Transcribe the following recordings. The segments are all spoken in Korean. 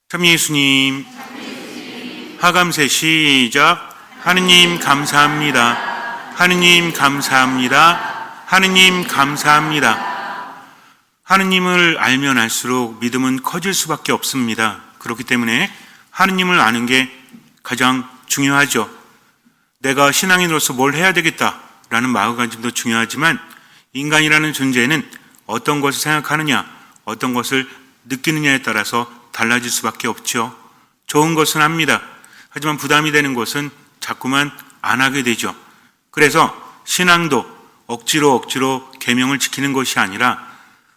참 예수님, 하감세 시작. 하느님 감사합니다. 하느님 감사합니다. 하느님 감사합니다. 하느님을 알면 알수록 믿음은 커질 수밖에 없습니다. 그렇기 때문에 하느님을 아는 게 가장 중요하죠. 내가 신앙인으로서 뭘 해야 되겠다라는 마음가짐도 중요하지만 인간이라는 존재는 어떤 것을 생각하느냐, 어떤 것을 느끼느냐에 따라서 달라질 수밖에 없죠. 좋은 것은 합니다. 하지만 부담이 되는 것은 자꾸만 안 하게 되죠. 그래서 신앙도 억지로 계명을 지키는 것이 아니라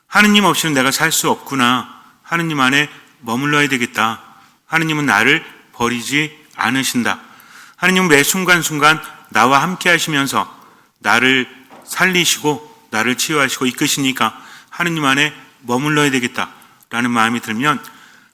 하느님 없이는 내가 살 수 없구나. 하느님 안에 머물러야 되겠다. 하느님은 나를 버리지 않으신다. 하느님은 매 순간순간 나와 함께 하시면서 나를 살리시고 나를 치유하시고 이끄시니까 하느님 안에 머물러야 되겠다라는 마음이 들면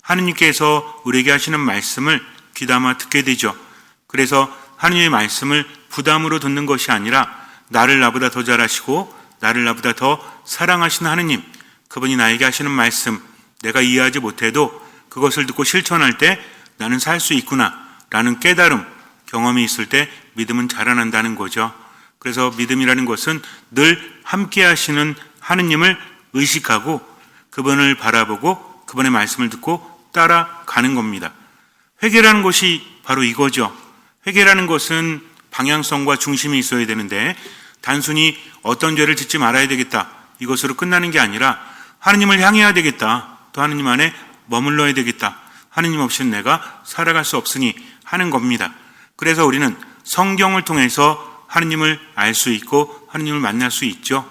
하느님께서 우리에게 하시는 말씀을 귀담아 듣게 되죠. 그래서 하느님의 말씀을 부담으로 듣는 것이 아니라 나를 나보다 더 잘하시고 나를 나보다 더 사랑하시는 하느님, 그분이 나에게 하시는 말씀, 내가 이해하지 못해도 그것을 듣고 실천할 때 나는 살 수 있구나 라는 깨달음, 경험이 있을 때 믿음은 자라난다는 거죠. 그래서 믿음이라는 것은 늘 함께 하시는 하느님을 의식하고 그분을 바라보고 그분의 말씀을 듣고 따라가는 겁니다. 회개라는 것이 바로 이거죠. 회개라는 것은 방향성과 중심이 있어야 되는데 단순히 어떤 죄를 짓지 말아야 되겠다 이것으로 끝나는 게 아니라 하느님을 향해야 되겠다, 또 하느님 안에 머물러야 되겠다, 하느님 없이는 내가 살아갈 수 없으니 하는 겁니다. 그래서 우리는 성경을 통해서 하느님을 알 수 있고 하느님을 만날 수 있죠.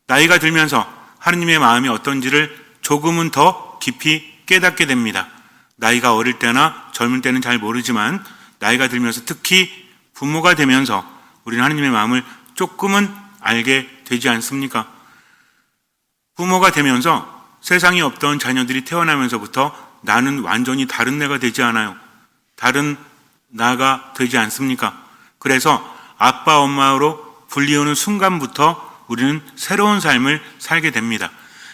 나이가 들면서 하느님의 마음이 어떤지를 조금은 더 깊이 깨닫게 됩니다. 나이가 어릴 때나 젊을 때는 잘 모르지만 나이가 들면서 특히 부모가 되면서 우리는 하느님의 마음을 조금은 알게 되지 않습니까? 부모가 되면서 세상에 없던 자녀들이 태어나면서부터 나는 완전히 다른 내가 되지 않아요. 다른 나가 되지 않습니까? 그래서 아빠, 엄마로 불리우는 순간부터 우리는 새로운 삶을 살게 됩니다.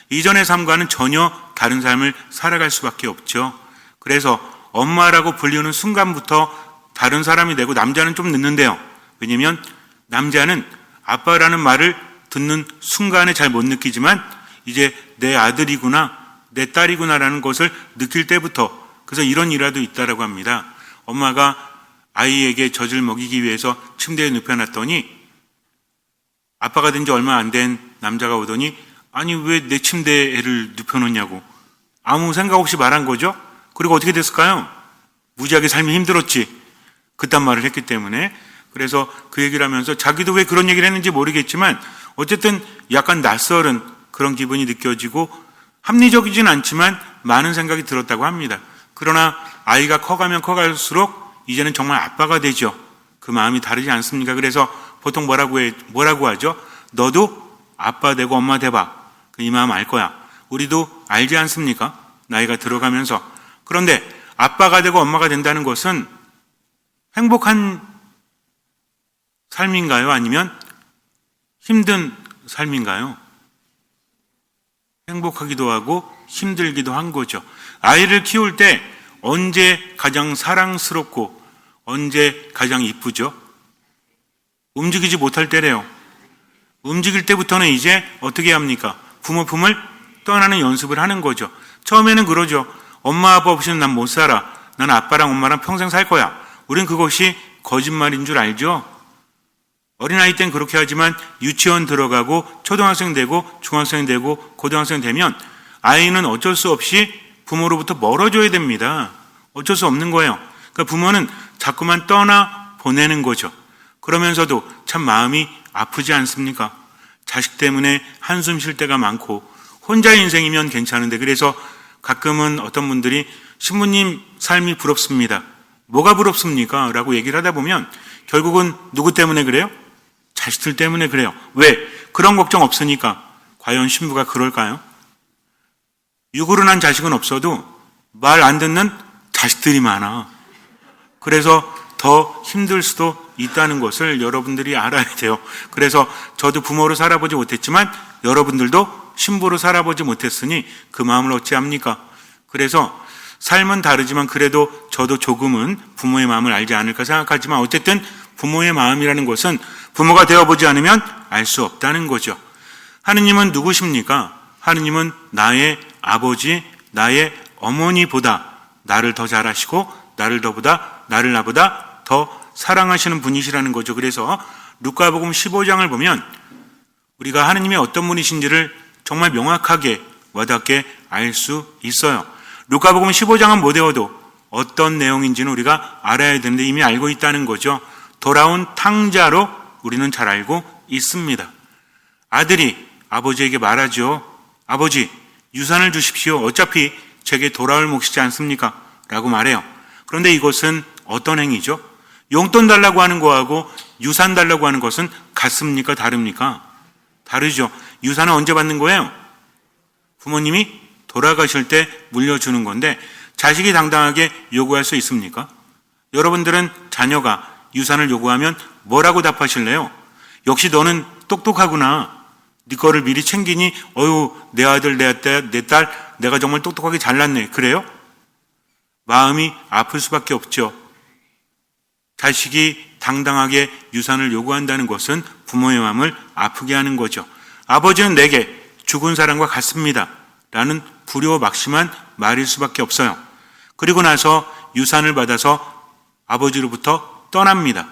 이전의 삶과는 전혀 다른 삶을 살아갈 수밖에 없죠. 그래서 엄마라고 불리우는 순간부터 다른 사람이 되고 남자는 좀 늦는데요. 왜냐하면 남자는 아빠라는 말을 듣는 순간에 잘 못 느끼지만 이제 내 아들이구나, 내 딸이구나라는 것을 느낄 때부터, 그래서 이런 일화도 있다라고 합니다. 엄마가 아이에게 젖을 먹이기 위해서 침대에 눕혀놨더니 아빠가 된 지 얼마 안 된 남자가 오더니 아니 왜 내 침대에 애를 눕혀놓냐고 아무 생각 없이 말한 거죠. 그리고 어떻게 됐을까요? 무지하게 삶이 힘들었지. 그딴 말을 했기 때문에. 그래서 그 얘기를 하면서 자기도 왜 그런 얘기를 했는지 모르겠지만 어쨌든 약간 낯설은 그런 기분이 느껴지고 합리적이진 않지만 많은 생각이 들었다고 합니다. 그러나 아이가 커가면 커갈수록 이제는 정말 아빠가 되죠. 그 마음이 다르지 않습니까? 그래서 보통 뭐라고 하죠? 너도 아빠 되고 엄마 돼봐. 이 마음 알 거야. 우리도 알지 않습니까? 나이가 들어가면서. 그런데 아빠가 되고 엄마가 된다는 것은 행복한 삶인가요? 아니면 힘든 삶인가요? 행복하기도 하고 힘들기도 한 거죠. 아이를 키울 때 언제 가장 사랑스럽고 언제 가장 이쁘죠? 움직이지 못할 때래요. 움직일 때부터는 이제 어떻게 합니까? 부모 품을 떠나는 연습을 하는 거죠. 처음에는 그러죠. 엄마 아빠 없이는 난 못 살아. 난 아빠랑 엄마랑 평생 살 거야. 우린 그것이 거짓말인 줄 알죠? 어린아이 땐 그렇게 하지만 유치원 들어가고 초등학생 되고 중학생 되고 고등학생 되면 아이는 어쩔 수 없이 부모로부터 멀어져야 됩니다. 어쩔 수 없는 거예요. 그러니까 부모는 자꾸만 떠나 보내는 거죠. 그러면서도 참 마음이 아프지 않습니까? 자식 때문에 한숨 쉴 때가 많고 혼자의 인생이면 괜찮은데, 그래서 가끔은 어떤 분들이 신부님 삶이 부럽습니다. 뭐가 부럽습니까? 라고 얘기를 하다 보면 결국은 누구 때문에 그래요? 자식들 때문에 그래요. 왜? 그런 걱정 없으니까. 과연 신부가 그럴까요? 육으로 난 자식은 없어도 말 안 듣는 자식들이 많아. 그래서 더 힘들 수도 있다는 것을 여러분들이 알아야 돼요. 그래서 저도 부모로 살아보지 못했지만 여러분들도 신부로 살아보지 못했으니 그 마음을 어찌합니까? 그래서 삶은 다르지만 그래도 저도 조금은 부모의 마음을 알지 않을까 생각하지만 어쨌든 부모의 마음이라는 것은 부모가 되어보지 않으면 알 수 없다는 거죠. 하느님은 누구십니까? 하느님은 나의 아버지, 나의 어머니보다 나를 더 잘 아시고 나를 나보다 더 사랑하시는 분이시라는 거죠. 그래서 루카복음 15장을 보면 우리가 하느님이 어떤 분이신지를 정말 명확하게 와닿게 알 수 있어요. 루카복음 15장은 못 외워도 어떤 내용인지는 우리가 알아야 되는데 이미 알고 있다는 거죠. 돌아온 탕자로 우리는 잘 알고 있습니다. 아들이 아버지에게 말하죠. 아버지, 유산을 주십시오. 어차피 제게 돌아올 몫이지 않습니까? 라고 말해요. 그런데 이것은 어떤 행위죠? 용돈 달라고 하는 거하고 유산 달라고 하는 것은 같습니까? 다릅니까? 다르죠. 유산은 언제 받는 거예요? 부모님이 돌아가실 때 물려주는 건데 자식이 당당하게 요구할 수 있습니까? 여러분들은 자녀가 유산을 요구하면 뭐라고 답하실래요? 역시 너는 똑똑하구나. 네 거를 미리 챙기니 어휴 내 아들 내 딸 내가 정말 똑똑하게 잘났네. 그래요? 마음이 아플 수밖에 없죠. 자식이 당당하게 유산을 요구한다는 것은 부모의 마음을 아프게 하는 거죠. 아버지는 내게 죽은 사람과 같습니다. 라는 불효막심한 말일 수밖에 없어요. 그리고 나서 유산을 받아서 아버지로부터 떠납니다.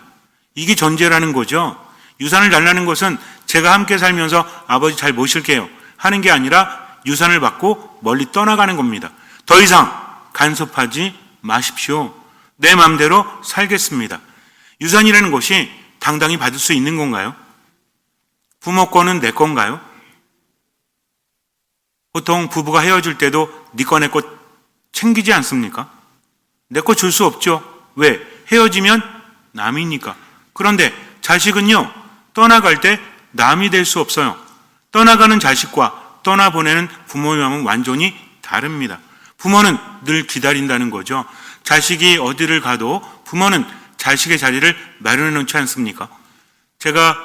이게 전제라는 거죠. 유산을 달라는 것은 제가 함께 살면서 아버지 잘 모실게요 하는 게 아니라 유산을 받고 멀리 떠나가는 겁니다. 더 이상 간섭하지 마십시오. 내 마음대로 살겠습니다. 유산이라는 것이 당당히 받을 수 있는 건가요? 부모 거는 내 건가요? 보통 부부가 헤어질 때도 네 거 내 거 챙기지 않습니까? 내 거 줄 수 없죠. 왜? 헤어지면 남이니까. 그런데 자식은요, 떠나갈 때 남이 될 수 없어요. 떠나가는 자식과 떠나보내는 부모의 마음은 완전히 다릅니다. 부모는 늘 기다린다는 거죠. 자식이 어디를 가도 부모는 자식의 자리를 마련해 놓지 않습니까? 제가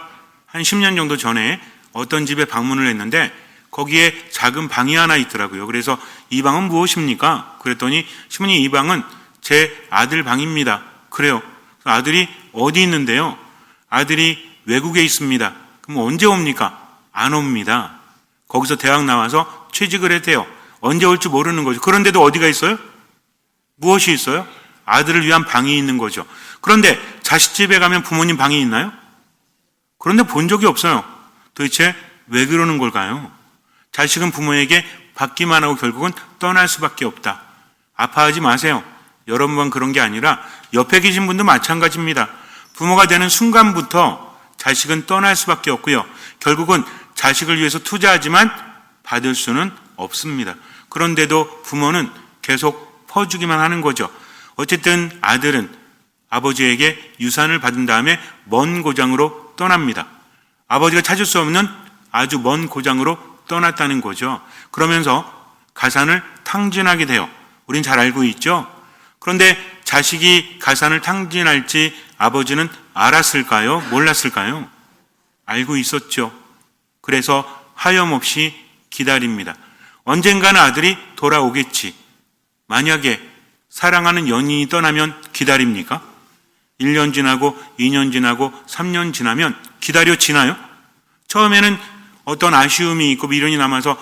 한 10년 정도 전에 어떤 집에 방문을 했는데 거기에 작은 방이 하나 있더라고요. 그래서 이 방은 무엇입니까? 그랬더니 시모님 이 방은 제 아들 방입니다. 그래요. 아들이 어디 있는데요? 아들이 외국에 있습니다. 그럼 언제 옵니까? 안 옵니다. 거기서 대학 나와서 취직을 했대요. 언제 올지 모르는 거죠. 그런데도 어디가 있어요? 무엇이 있어요? 아들을 위한 방이 있는 거죠. 그런데 자식 집에 가면 부모님 방이 있나요? 그런데 본 적이 없어요. 도대체 왜 그러는 걸까요? 자식은 부모에게 받기만 하고 결국은 떠날 수밖에 없다. 아파하지 마세요. 여러분만 그런 게 아니라 옆에 계신 분도 마찬가지입니다. 부모가 되는 순간부터 자식은 떠날 수밖에 없고요. 결국은 자식을 위해서 투자하지만 받을 수는 없습니다. 그런데도 부모는 계속 퍼주기만 하는 거죠. 어쨌든 아들은 아버지에게 유산을 받은 다음에 먼 고장으로 떠납니다. 아버지가 찾을 수 없는 아주 먼 고장으로 떠났다는 거죠. 그러면서 가산을 탕진하게 돼요. 우린 잘 알고 있죠? 그런데 자식이 가산을 탕진할지 아버지는 알았을까요? 몰랐을까요? 알고 있었죠. 그래서 하염없이 기다립니다. 언젠가는 아들이 돌아오겠지. 만약에 사랑하는 연인이 떠나면 기다립니까? 1년 지나고 2년 지나고 3년 지나면 기다려지나요? 처음에는 어떤 아쉬움이 있고 미련이 남아서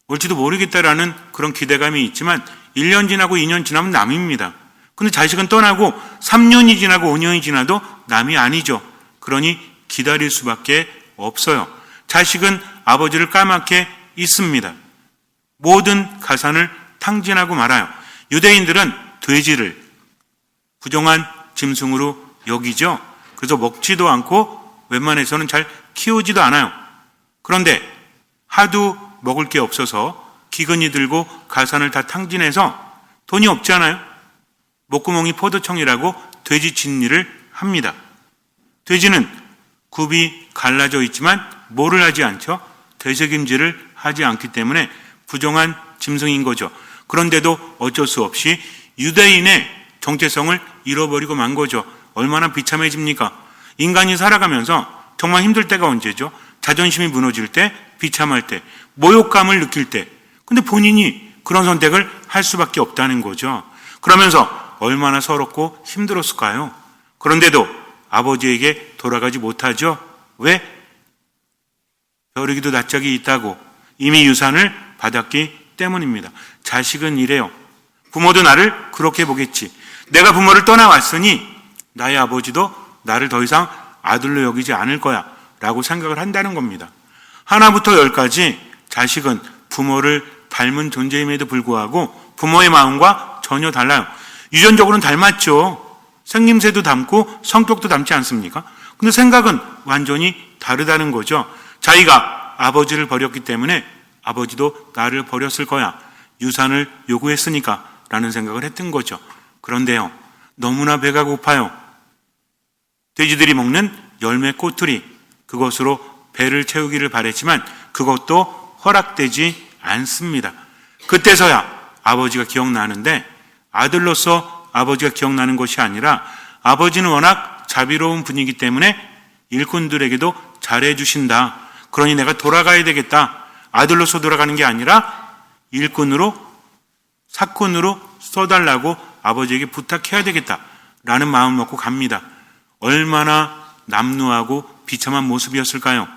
올지도 모르겠다라는 그런 기대감이 있지만 1년 지나고 2년 지나면 남입니다. 근데 자식은 떠나고 3년이 지나고 5년이 지나도 남이 아니죠. 그러니 기다릴 수밖에 없어요. 자식은 아버지를 까맣게 잊습니다. 모든 가산을 탕진하고 말아요. 유대인들은 돼지를 부정한 짐승으로 여기죠. 그래서 먹지도 않고 웬만해서는 잘 키우지도 않아요. 그런데 하도 먹을 게 없어서 기근이 들고 가산을 다 탕진해서 돈이 없지 않아요? 목구멍이 포도청이라고 돼지 짓일을 합니다. 돼지는 굽이 갈라져 있지만 뭐를 하지 않죠? 되새김질을 하지 않기 때문에 부정한 짐승인 거죠. 그런데도 어쩔 수 없이 유대인의 정체성을 잃어버리고 만 거죠. 얼마나 비참해집니까? 인간이 살아가면서 정말 힘들 때가 언제죠? 자존심이 무너질 때, 비참할 때, 모욕감을 느낄 때. 근데 본인이 그런 선택을 할 수밖에 없다는 거죠. 그러면서 얼마나 서럽고 힘들었을까요? 그런데도 아버지에게 돌아가지 못하죠. 왜? 벼르기도 낯짝이 있다고 이미 유산을 받았기 때문입니다. 자식은 이래요. 부모도 나를 그렇게 보겠지. 내가 부모를 떠나왔으니 나의 아버지도 나를 더 이상 아들로 여기지 않을 거야 라고 생각을 한다는 겁니다. 하나부터 열까지 자식은 부모를 닮은 존재임에도 불구하고 부모의 마음과 전혀 달라요. 유전적으로는 닮았죠. 생김새도 닮고 성격도 닮지 않습니까? 근데 생각은 완전히 다르다는 거죠. 자기가 아버지를 버렸기 때문에 아버지도 나를 버렸을 거야. 유산을 요구했으니까 라는 생각을 했던 거죠. 그런데요, 너무나 배가 고파요. 돼지들이 먹는 열매 꼬투리, 그것으로 배를 채우기를 바랬지만 그것도 허락되지 않습니다. 그때서야 아버지가 기억나는데, 아들로서 아버지가 기억나는 것이 아니라 아버지는 워낙 자비로운 분이기 때문에 일꾼들에게도 잘해주신다. 그러니 내가 돌아가야 되겠다. 아들로서 돌아가는 게 아니라 일꾼으로, 사꾼으로 써달라고 아버지에게 부탁해야 되겠다 라는 마음 먹고 갑니다. 얼마나 남루하고 비참한 모습이었을까요?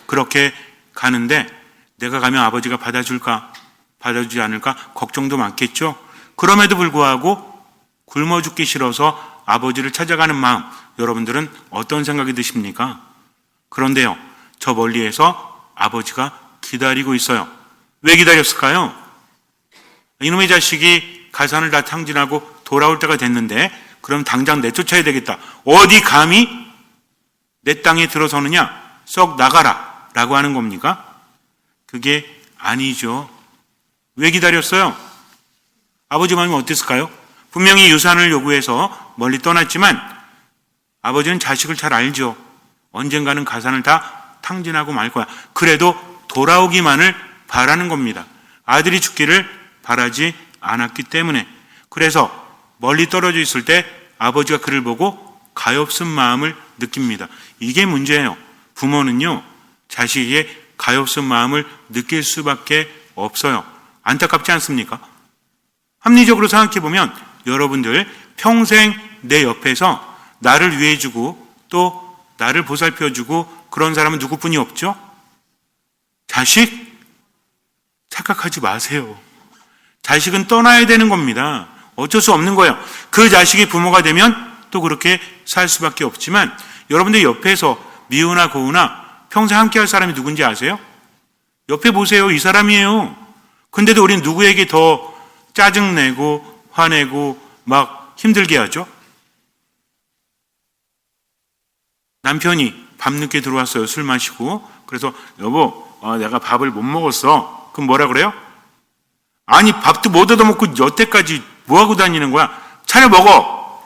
그렇게 가는데 내가 가면 아버지가 받아줄까, 받아주지 않을까 걱정도 많겠죠. 그럼에도 불구하고 굶어 죽기 싫어서 아버지를 찾아가는 마음, 여러분들은 어떤 생각이 드십니까? 그런데요, 저 멀리에서 아버지가 기다리고 있어요. 왜 기다렸을까요? 이놈의 자식이 가산을 다 탕진하고 돌아올 때가 됐는데 그럼 당장 내쫓아야 되겠다. 어디 감히 내 땅에 들어서느냐? 썩 나가라 라고 하는 겁니까? 그게 아니죠. 왜 기다렸어요? 아버지 마음이 어땠을까요? 분명히 유산을 요구해서 멀리 떠났지만 아버지는 자식을 잘 알죠. 언젠가는 가산을 다 탕진하고 말 거야. 그래도 돌아오기만을 바라는 겁니다. 아들이 죽기를 바라지 않았기 때문에. 그래서 멀리 떨어져 있을 때 아버지가 그를 보고 가엾은 마음을 느낍니다. 이게 문제예요. 부모는요, 자식에게 가엾은 마음을 느낄 수밖에 없어요. 안타깝지 않습니까? 합리적으로 생각해 보면 여러분들 평생 내 옆에서 나를 위해주고 또 나를 보살펴주고 그런 사람은 누구뿐이 없죠? 자식? 착각하지 마세요. 자식은 떠나야 되는 겁니다. 어쩔 수 없는 거예요. 그 자식이 부모가 되면 또 그렇게 살 수밖에 없지만 여러분들 옆에서 미우나 고우나 평생 함께 할 사람이 누군지 아세요? 옆에 보세요. 이 사람이에요. 근데도 우리는 누구에게 더 짜증내고 화내고 막 힘들게 하죠? 남편이 밤늦게 들어왔어요. 술 마시고. 그래서 여보, 내가 밥을 못 먹었어. 그럼 뭐라 그래요? 아니, 밥도 못 얻어먹고 여태까지 뭐하고 다니는 거야? 차려 먹어.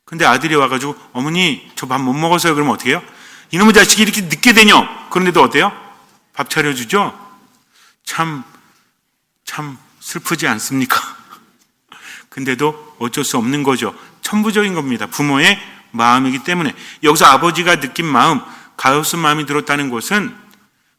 근데 아들이 와가지고 어머니 저 밥 못 먹었어요. 그러면 어떻게 해요? 이놈의 자식이 이렇게 늦게 되뇨. 그런데도 어때요? 밥 차려주죠? 참 슬프지 않습니까? 근데도 어쩔 수 없는 거죠. 천부적인 겁니다. 부모의 마음이기 때문에. 여기서 아버지가 느낀 마음, 가엾은 마음이 들었다는 것은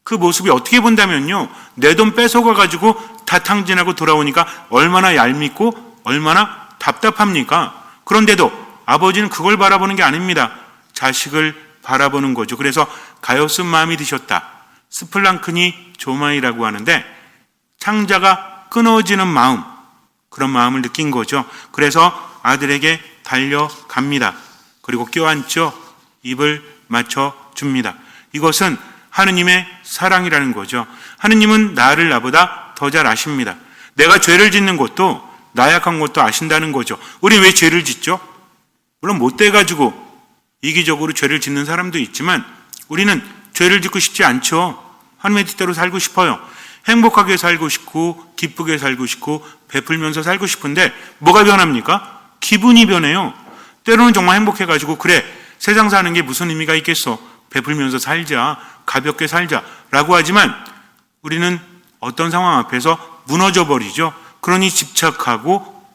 그 모습이 어떻게 본다면요, 내 돈 뺏어가가지고 다 탕진하고 돌아오니까 얼마나 얄밉고 얼마나 답답합니까? 그런데도 아버지는 그걸 바라보는 게 아닙니다. 자식을 바라보는 거죠. 그래서 가엾은 마음이 드셨다. 스플랑크니 조마이라고 하는데 창자가 끊어지는 마음, 그런 마음을 느낀 거죠. 그래서 아들에게 달려갑니다. 그리고 껴안죠. 입을 맞춰줍니다. 이것은 하느님의 사랑이라는 거죠. 하느님은 나를 나보다 더 잘 아십니다. 내가 죄를 짓는 것도 나약한 것도 아신다는 거죠. 우리 왜 죄를 짓죠? 물론 못돼가지고 이기적으로 죄를 짓는 사람도 있지만 우리는 죄를 짓고 싶지 않죠. 하느님의 뜻대로 살고 싶어요. 행복하게 살고 싶고 기쁘게 살고 싶고 베풀면서 살고 싶은데 뭐가 변합니까? 기분이 변해요. 때로는 정말 행복해가지고 그래, 세상 사는 게 무슨 의미가 있겠어. 베풀면서 살자, 가볍게 살자 라고 하지만 우리는 어떤 상황 앞에서 무너져 버리죠. 그러니 집착하고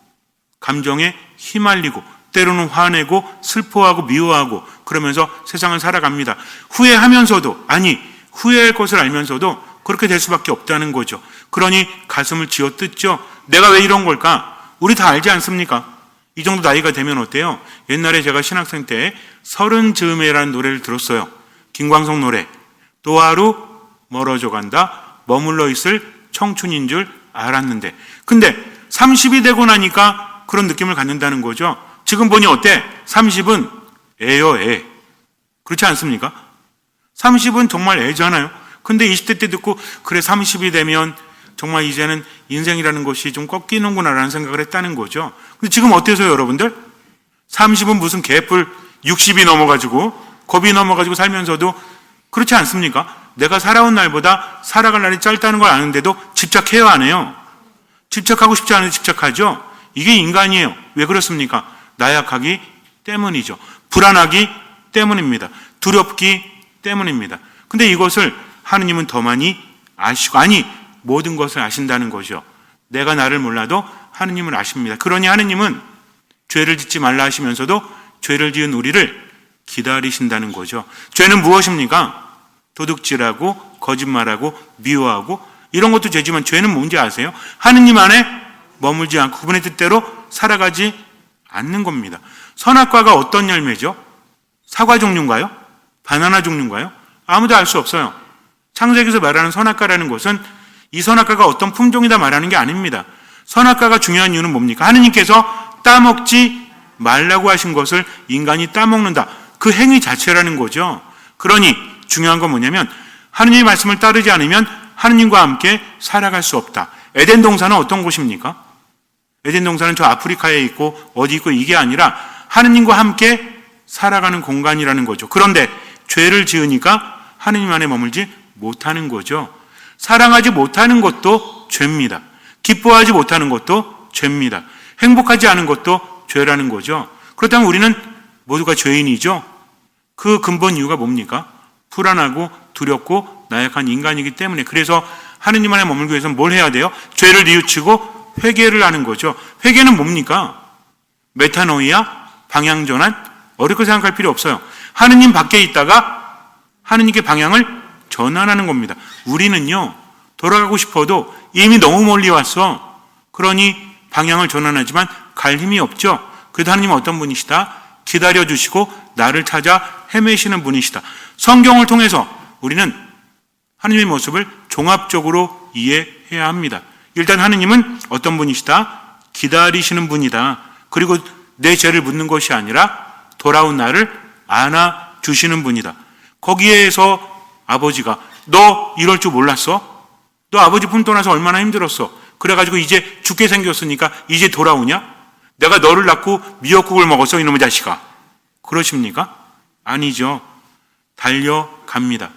감정에 휘말리고 때로는 화내고 슬퍼하고 미워하고 그러면서 세상을 살아갑니다. 후회하면서도, 아니 후회할 것을 알면서도 그렇게 될 수밖에 없다는 거죠. 그러니 가슴을 쥐어뜯죠. 내가 왜 이런 걸까? 우리 다 알지 않습니까? 이 정도 나이가 되면 어때요? 옛날에 제가 신학생 때 서른 즈음에라는 노래를 들었어요. 김광석 노래. 또 하루 멀어져 간다. 머물러 있을 청춘인 줄 알았는데. 근데 30이 되고 나니까 그런 느낌을 갖는다는 거죠. 지금 보니 어때? 30은 애요, 애. 그렇지 않습니까? 30은 정말 애잖아요. 근데 20대 때 듣고 그래 30이 되면 정말 이제는 인생이라는 것이 좀 꺾이는구나라는 생각을 했다는 거죠. 근데 지금 어때서요, 여러분들? 30은 무슨 개뿔 60이 넘어가지고 겁이 넘어가지고 살면서도 그렇지 않습니까? 내가 살아온 날보다 살아갈 날이 짧다는 걸 아는데도 집착해요, 안 해요? 집착하고 싶지 않은데 집착하죠? 이게 인간이에요. 왜 그렇습니까? 나약하기 때문이죠. 불안하기 때문입니다. 두렵기 때문입니다. 근데 이것을 하느님은 더 많이 아시고, 아니 모든 것을 아신다는 거죠. 내가 나를 몰라도 하느님을 아십니다. 그러니 하느님은 죄를 짓지 말라 하시면서도 죄를 지은 우리를 기다리신다는 거죠. 죄는 무엇입니까? 도둑질하고 거짓말하고 미워하고 이런 것도 죄지만 죄는 뭔지 아세요? 하느님 안에 머물지 않고 그분의 뜻대로 살아가지 않는 겁니다. 선악과가 어떤 열매죠? 사과 종류인가요? 바나나 종류인가요? 아무도 알 수 없어요. 창세기에서 말하는 선악과라는 것은 이 선악과가 어떤 품종이다 말하는 게 아닙니다. 선악과가 중요한 이유는 뭡니까? 하느님께서 따먹지 말라고 하신 것을 인간이 따먹는다. 그 행위 자체라는 거죠. 그러니 중요한 건 뭐냐면 하느님의 말씀을 따르지 않으면 하느님과 함께 살아갈 수 없다. 에덴 동산은 어떤 곳입니까? 에덴 동산은 저 아프리카에 있고 어디 있고 이게 아니라 하느님과 함께 살아가는 공간이라는 거죠. 그런데 죄를 지으니까 하느님 안에 머물지 못하는 거죠. 사랑하지 못하는 것도 죄입니다. 기뻐하지 못하는 것도 죄입니다. 행복하지 않은 것도 죄라는 거죠. 그렇다면 우리는 모두가 죄인이죠. 그 근본 이유가 뭡니까? 불안하고 두렵고 나약한 인간이기 때문에. 그래서 하느님 안에 머물기 위해서는 뭘 해야 돼요? 죄를 뉘우치고 회개를 하는 거죠. 회개는 뭡니까? 메타노이아, 방향전환, 어렵게 생각할 필요 없어요. 하느님 밖에 있다가 하느님께 방향을 전환하는 겁니다. 우리는요, 돌아가고 싶어도 이미 너무 멀리 왔어. 그러니 방향을 전환하지만 갈 힘이 없죠. 그래도 하느님은 어떤 분이시다? 기다려주시고 나를 찾아 헤매시는 분이시다. 성경을 통해서 우리는 하느님의 모습을 종합적으로 이해해야 합니다. 일단 하느님은 어떤 분이시다? 기다리시는 분이다. 그리고 내 죄를 묻는 것이 아니라 돌아온 나를 안아주시는 분이다. 거기에서 아버지가 너 이럴 줄 몰랐어? 너 아버지 품 떠나서 얼마나 힘들었어? 그래가지고 이제 죽게 생겼으니까 이제 돌아오냐? 내가 너를 낳고 미역국을 먹었어 이놈의 자식아. 그러십니까? 아니죠. 달려갑니다.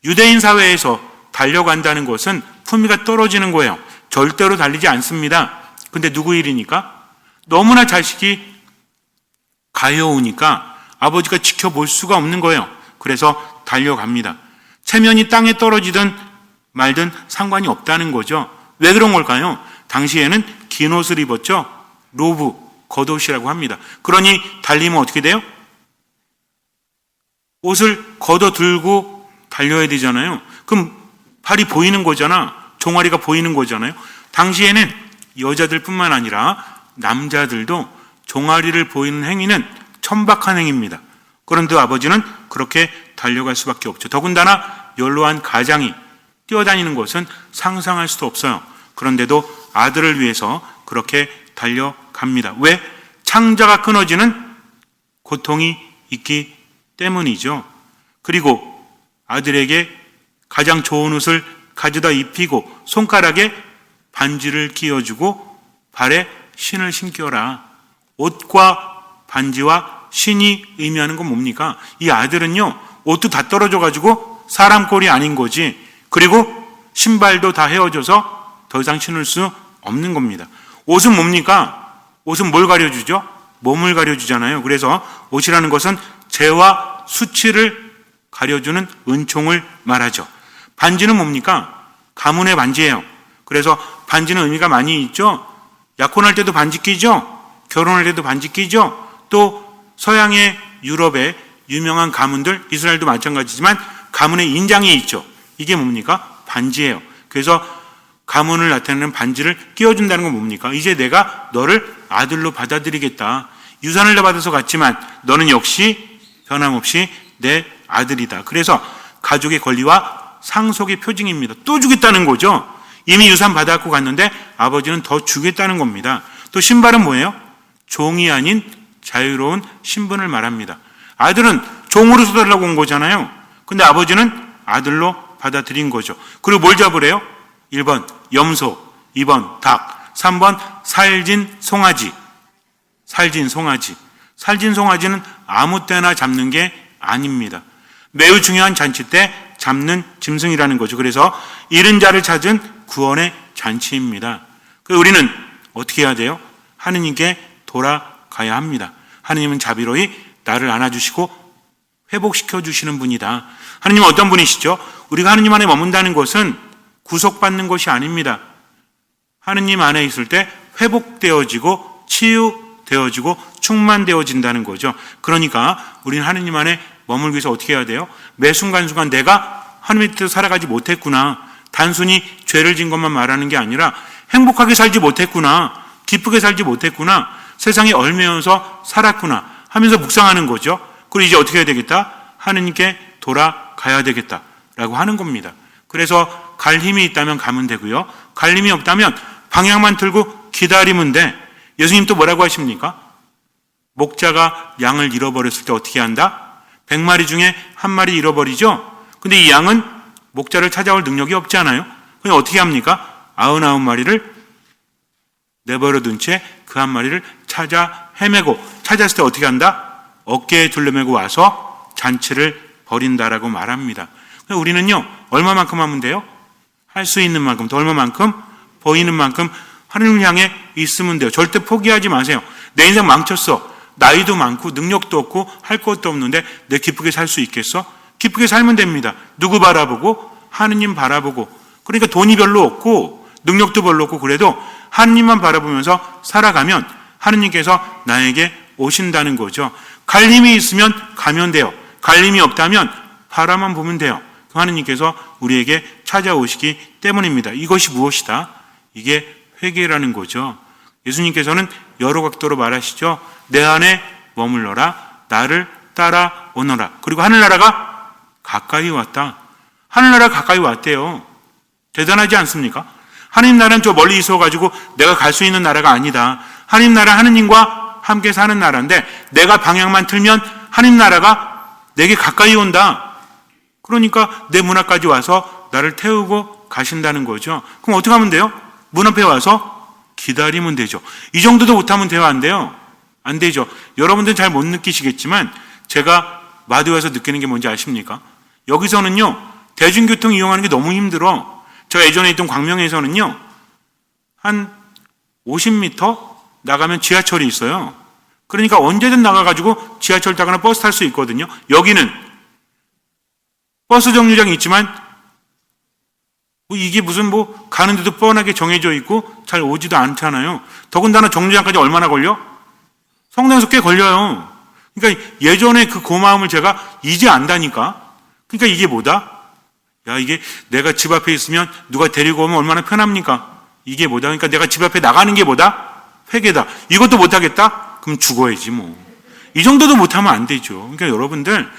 유대인 사회에서 달려간다는 것은 품위가 떨어지는 거예요. 절대로 달리지 않습니다. 근데 누구 일이니까? 너무나 자식이 가여우니까 아버지가 지켜볼 수가 없는 거예요. 그래서 달려갑니다. 체면이 땅에 떨어지든 말든 상관이 없다는 거죠. 왜 그런 걸까요? 당시에는 긴 옷을 입었죠. 로브, 겉옷이라고 합니다. 그러니 달리면 어떻게 돼요? 옷을 걷어 들고 달려야 되잖아요. 그럼 발이 보이는 거잖아. 종아리가 보이는 거잖아요. 당시에는 여자들뿐만 아니라 남자들도 종아리를 보이는 행위는 천박한 행위입니다. 그런데 아버지는 그렇게 달려갈 수밖에 없죠. 더군다나 연로한 가장이 뛰어다니는 것은 상상할 수도 없어요. 그런데도 아들을 위해서 그렇게 달려갑니다. 왜? 창자가 끊어지는 고통이 있기 때문이죠. 그리고 아들에게 가장 좋은 옷을 가져다 입히고 손가락에 반지를 끼워주고 발에 신을 신겨라. 옷과 반지와 신이 의미하는 건 뭡니까? 이 아들은요, 옷도 다 떨어져가지고 사람 꼴이 아닌 거지. 그리고 신발도 다 헤어져서 더 이상 신을 수 없는 겁니다. 옷은 뭡니까? 옷은 뭘 가려주죠? 몸을 가려주잖아요. 그래서 옷이라는 것은 죄와 수치를 가려주는 은총을 말하죠. 반지는 뭡니까? 가문의 반지예요. 그래서 반지는 의미가 많이 있죠. 약혼할 때도 반지 끼죠. 결혼할 때도 반지 끼죠. 또 서양의 유럽의 유명한 가문들, 이스라엘도 마찬가지지만 가문의 인장이 있죠. 이게 뭡니까? 반지예요. 그래서 가문을 나타내는 반지를 끼워준다는 건 뭡니까? 이제 내가 너를 아들로 받아들이겠다. 유산을 다 받아서 갔지만 너는 역시 변함없이 내 아들이다. 그래서 가족의 권리와 상속의 표징입니다. 또 주겠다는 거죠. 이미 유산 받아갖고 갔는데 아버지는 더 주겠다는 겁니다. 또 신발은 뭐예요? 종이 아닌 자유로운 신분을 말합니다. 아들은 종으로 써달라고 온 거잖아요. 근데 아버지는 아들로 받아들인 거죠. 그리고 뭘 잡으래요? 1번 염소, 2번 닭, 3번 살진 송아지. 살진 송아지는 아무 때나 잡는 게 아닙니다. 매우 중요한 잔치 때 잡는 짐승이라는 거죠. 그래서 잃은 자를 찾은 구원의 잔치입니다. 그래서 우리는 어떻게 해야 돼요? 하느님께 돌아가야 합니다. 하느님은 자비로이 나를 안아주시고 회복시켜 주시는 분이다. 하느님은 어떤 분이시죠? 우리가 하느님 안에 머문다는 것은 구속받는 것이 아닙니다. 하느님 안에 있을 때 회복되어지고 치유되어지고 충만되어진다는 거죠. 그러니까 우리는 하느님 안에 머물기 위해서 어떻게 해야 돼요? 매 순간순간 내가 하느님의 뜻대로 살아가지 못했구나. 단순히 죄를 진 것만 말하는 게 아니라 행복하게 살지 못했구나. 기쁘게 살지 못했구나. 세상에 얽매여서 살았구나 하면서 묵상하는 거죠. 그리고 이제 어떻게 해야 되겠다? 하느님께 돌아가야 되겠다라고 하는 겁니다. 그래서 갈 힘이 있다면 가면 되고요. 갈 힘이 없다면 방향만 틀고 기다리면 돼. 예수님 또 뭐라고 하십니까? 목자가 양을 잃어버렸을 때 어떻게 한다? 100마리 중에 1마리 잃어버리죠? 근데 이 양은 목자를 찾아올 능력이 없지 않아요? 그럼 어떻게 합니까? 99마리를 내버려둔 채 그 1마리를 찾아 헤매고 찾았을 때 어떻게 한다? 어깨에 둘러매고 와서 잔치를 벌인다라고 말합니다. 우리는요, 얼마만큼 하면 돼요? 할 수 있는 만큼, 또 얼마만큼? 보이는 만큼 하느님을 향해 있으면 돼요. 절대 포기하지 마세요. 내 인생 망쳤어. 나이도 많고 능력도 없고 할 것도 없는데 내 기쁘게 살 수 있겠어? 기쁘게 살면 됩니다. 누구 바라보고? 하느님 바라보고. 그러니까 돈이 별로 없고 능력도 별로 없고 그래도 하느님만 바라보면서 살아가면 하느님께서 나에게 오신다는 거죠. 갈 힘이 있으면 가면 돼요. 갈 힘이 없다면 바라만 보면 돼요. 하느님께서 우리에게 찾아오시기 때문입니다. 이것이 무엇이다? 이게 회개라는 거죠. 예수님께서는 여러 각도로 말하시죠. 내 안에 머물러라. 나를 따라오너라. 그리고 하늘나라가 가까이 왔다. 하늘나라가 가까이 왔대요. 대단하지 않습니까? 하느님 나라는 저 멀리 있어가지고 내가 갈 수 있는 나라가 아니다. 하느님 나라 하느님과 함께 사는 나라인데 내가 방향만 틀면 하느님 나라가 내게 가까이 온다. 그러니까 내 문 앞까지 와서 나를 태우고 가신다는 거죠. 그럼 어떻게 하면 돼요? 문 앞에 와서 기다리면 되죠. 이 정도도 못하면 돼요? 안 돼요? 안 되죠. 여러분들은 잘 못 느끼시겠지만 제가 마두에서 느끼는 게 뭔지 아십니까? 여기서는요, 대중교통 이용하는 게 너무 힘들어. 제가 예전에 있던 광명에서는요, 한 50m 나가면 지하철이 있어요. 그러니까 언제든 나가가지고 지하철 타거나 버스 탈 수 있거든요. 여기는 버스 정류장이 있지만 이게 무슨 가는데도 뻔하게 정해져 있고 잘 오지도 않잖아요. 더군다나 정류장까지 얼마나 걸려? 성당에서 꽤 걸려요. 그러니까 예전에 그 고마움을 제가 이제 안다니까. 그러니까 이게 뭐다? 야, 이게 내가 집 앞에 있으면 누가 데리고 오면 얼마나 편합니까? 이게 뭐다? 그러니까 내가 집 앞에 나가는 게 뭐다? 회개다. 이것도 못하겠다? 그럼 죽어야지 뭐. 이 정도도 못하면 안 되죠. 그러니까 여러분들,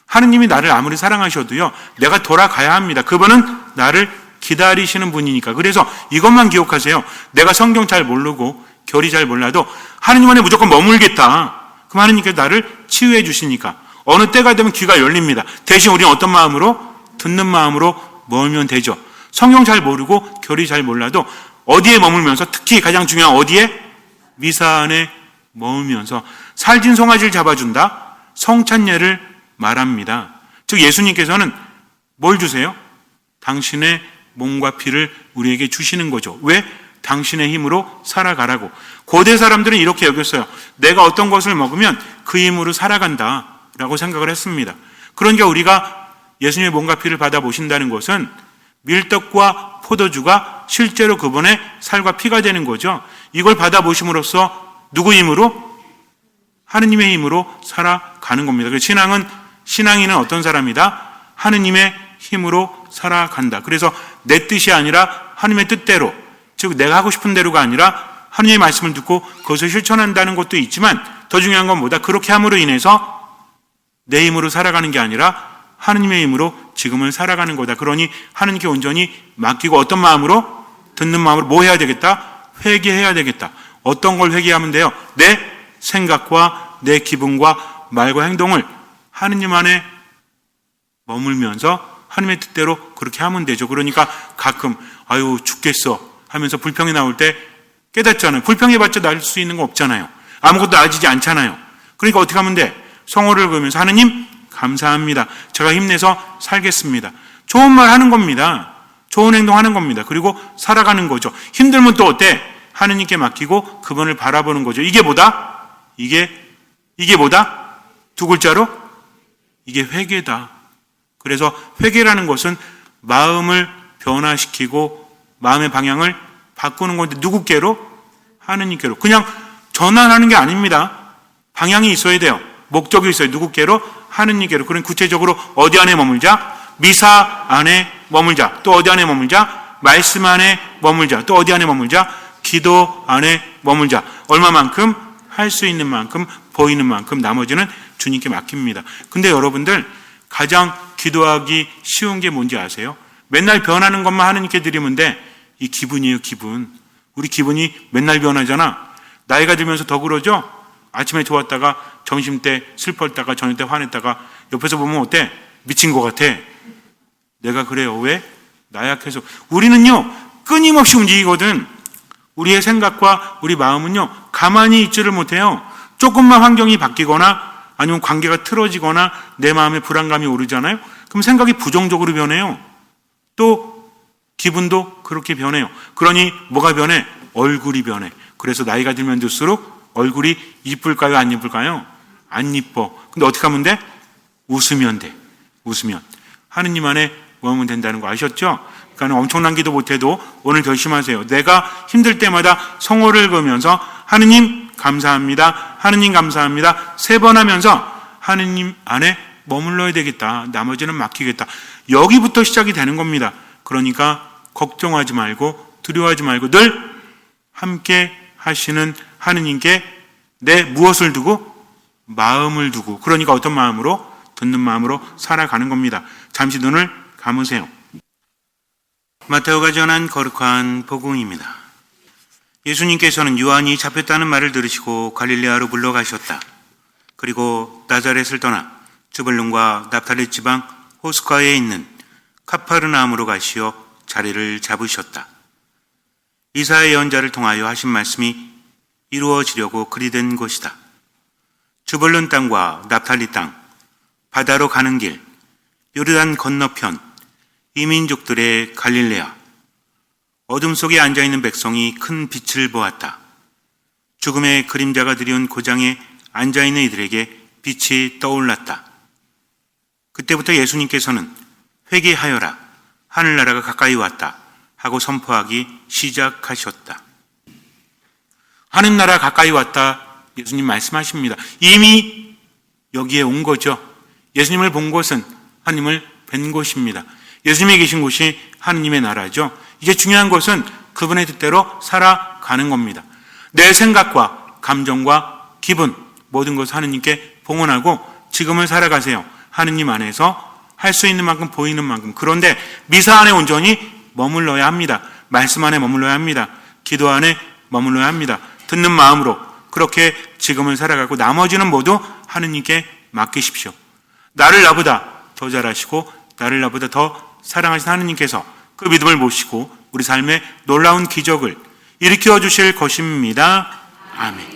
하느님이 나를 아무리 사랑하셔도요, 내가 돌아가야 합니다. 그분은 나를 기다리시는 분이니까. 그래서 이것만 기억하세요. 내가 성경 잘 모르고 교리 잘 몰라도 하느님 안에 무조건 머물겠다. 그럼 하느님께서 나를 치유해 주시니까 어느 때가 되면 귀가 열립니다. 대신 우리는 어떤 마음으로? 듣는 마음으로 머물면 되죠. 성경 잘 모르고 교리 잘 몰라도 어디에 머물면서, 특히 가장 중요한 어디에? 미사 안에 머물면서 살진 송아지를 잡아준다? 성찬례를 말합니다. 즉 예수님께서는 뭘 주세요? 당신의 몸과 피를 우리에게 주시는 거죠. 왜? 당신의 힘으로 살아가라고. 고대 사람들은 이렇게 여겼어요. 내가 어떤 것을 먹으면 그 힘으로 살아간다 라고 생각을 했습니다. 그러니까 우리가 예수님의 몸과 피를 받아보신다는 것은 밀떡과 포도주가 실제로 그분의 살과 피가 되는 거죠. 이걸 받아보심으로써 누구 힘으로? 하느님의 힘으로 살아가는 겁니다. 그래서 신앙인은 어떤 사람이다? 하느님의 힘으로 살아간다. 그래서 내 뜻이 아니라 하나님의 뜻대로, 즉 내가 하고 싶은 대로가 아니라 하나님의 말씀을 듣고 그것을 실천한다는 것도 있지만 더 중요한 건 뭐다? 그렇게 함으로 인해서 내 힘으로 살아가는 게 아니라 하나님의 힘으로 지금을 살아가는 거다. 그러니 하나님께 온전히 맡기고 어떤 마음으로? 듣는 마음으로 뭐 해야 되겠다? 회개해야 되겠다. 어떤 걸 회개하면 돼요? 내 생각과 내 기분과 말과 행동을 하느님 안에 머물면서 하나님의 뜻대로 그렇게 하면 되죠. 그러니까 가끔 아유 죽겠어 하면서 불평이 나올 때 깨닫잖아요. 불평해봤자 나을 수 있는 거 없잖아요. 아무것도 나아지지 않잖아요. 그러니까 어떻게 하면 돼? 성호를 그으면서 하느님 감사합니다. 제가 힘내서 살겠습니다. 좋은 말 하는 겁니다. 좋은 행동하는 겁니다. 그리고 살아가는 거죠. 힘들면 또 어때? 하느님께 맡기고 그분을 바라보는 거죠. 이게 뭐다? 이게 뭐다? 두 글자로? 이게 회개다. 그래서 회개라는 것은 마음을 변화시키고 마음의 방향을 바꾸는 건데 누구께로? 하느님께로. 그냥 전환하는 게 아닙니다. 방향이 있어야 돼요. 목적이 있어요. 누구께로? 하느님께로. 그럼 구체적으로 어디 안에 머물자? 미사 안에 머물자. 또 어디 안에 머물자? 말씀 안에 머물자. 또 어디 안에 머물자? 기도 안에 머물자. 얼마만큼? 할 수 있는 만큼, 보이는 만큼 나머지는 주님께 맡깁니다. 근데 여러분들 가장 기도하기 쉬운 게 뭔지 아세요? 맨날 변하는 것만 하느님께 드리면 돼. 이 기분이에요, 기분. 우리 기분이 맨날 변하잖아. 나이가 들면서 더 그러죠? 아침에 좋았다가 점심 때 슬펐다가 저녁 때 화냈다가 옆에서 보면 어때? 미친 것 같아. 내가 그래요. 왜? 나약해서. 우리는요 끊임없이 움직이거든. 우리의 생각과 우리 마음은요 가만히 있지를 못해요. 조금만 환경이 바뀌거나 아니면 관계가 틀어지거나 내 마음에 불안감이 오르잖아요. 그럼 생각이 부정적으로 변해요. 또 기분도 그렇게 변해요. 그러니 뭐가 변해? 얼굴이 변해. 그래서 나이가 들면 들수록 얼굴이 이쁠까요? 안 이쁠까요? 안 이뻐. 근데 어떻게 하면 돼? 웃으면 돼. 웃으면. 하느님 안에 머물면 된다는 거 아셨죠? 그러니까 엄청난 기도 못해도 오늘 결심하세요. 내가 힘들 때마다 성호를 그으면서 하느님 감사합니다. 하느님 감사합니다. 3번 하면서 하느님 안에 머물러야 되겠다. 나머지는 맡기겠다. 여기부터 시작이 되는 겁니다. 그러니까 걱정하지 말고 두려워하지 말고 늘 함께 하시는 하느님께 내 무엇을 두고? 마음을 두고. 그러니까 어떤 마음으로? 듣는 마음으로 살아가는 겁니다. 잠시 눈을 감으세요. 마테오가 전한 거룩한 복음입니다. 예수님께서는 요한이 잡혔다는 말을 들으시고 갈릴레아로 물러가셨다. 그리고 나자렛을 떠나 즈불론과 납달리 지방 호숫가에 있는 카파르나움으로 가시어 자리를 잡으셨다. 이사야 예언자를 통하여 하신 말씀이 이루어지려고 그리 된 것이다. 즈불론 땅과 납달리 땅, 바다로 가는 길, 요르단 건너편, 이민족들의 갈릴레아. 어둠 속에 앉아있는 백성이 큰 빛을 보았다. 죽음의 그림자가 드리운 고장에 앉아있는 이들에게 빛이 떠올랐다. 그때부터 예수님께서는 회개하여라, 하늘나라가 가까이 왔다 하고 선포하기 시작하셨다. 하늘나라 가까이 왔다 예수님 말씀하십니다. 이미 여기에 온 거죠. 예수님을 본 곳은 하나님을 뵌 곳입니다. 예수님이 계신 곳이 하느님의 나라죠. 이제 중요한 것은 그분의 뜻대로 살아가는 겁니다. 내 생각과 감정과 기분 모든 것을 하느님께 봉헌하고 지금을 살아가세요. 하느님 안에서 할 수 있는 만큼 보이는 만큼. 그런데 미사 안에 온전히 머물러야 합니다. 말씀 안에 머물러야 합니다. 기도 안에 머물러야 합니다. 듣는 마음으로 그렇게 지금을 살아가고 나머지는 모두 하느님께 맡기십시오. 나를 나보다 더 잘하시고 나를 나보다 더 사랑하신 하느님께서 그 믿음을 모시고 우리 삶에 놀라운 기적을 일으켜 주실 것입니다. 아멘.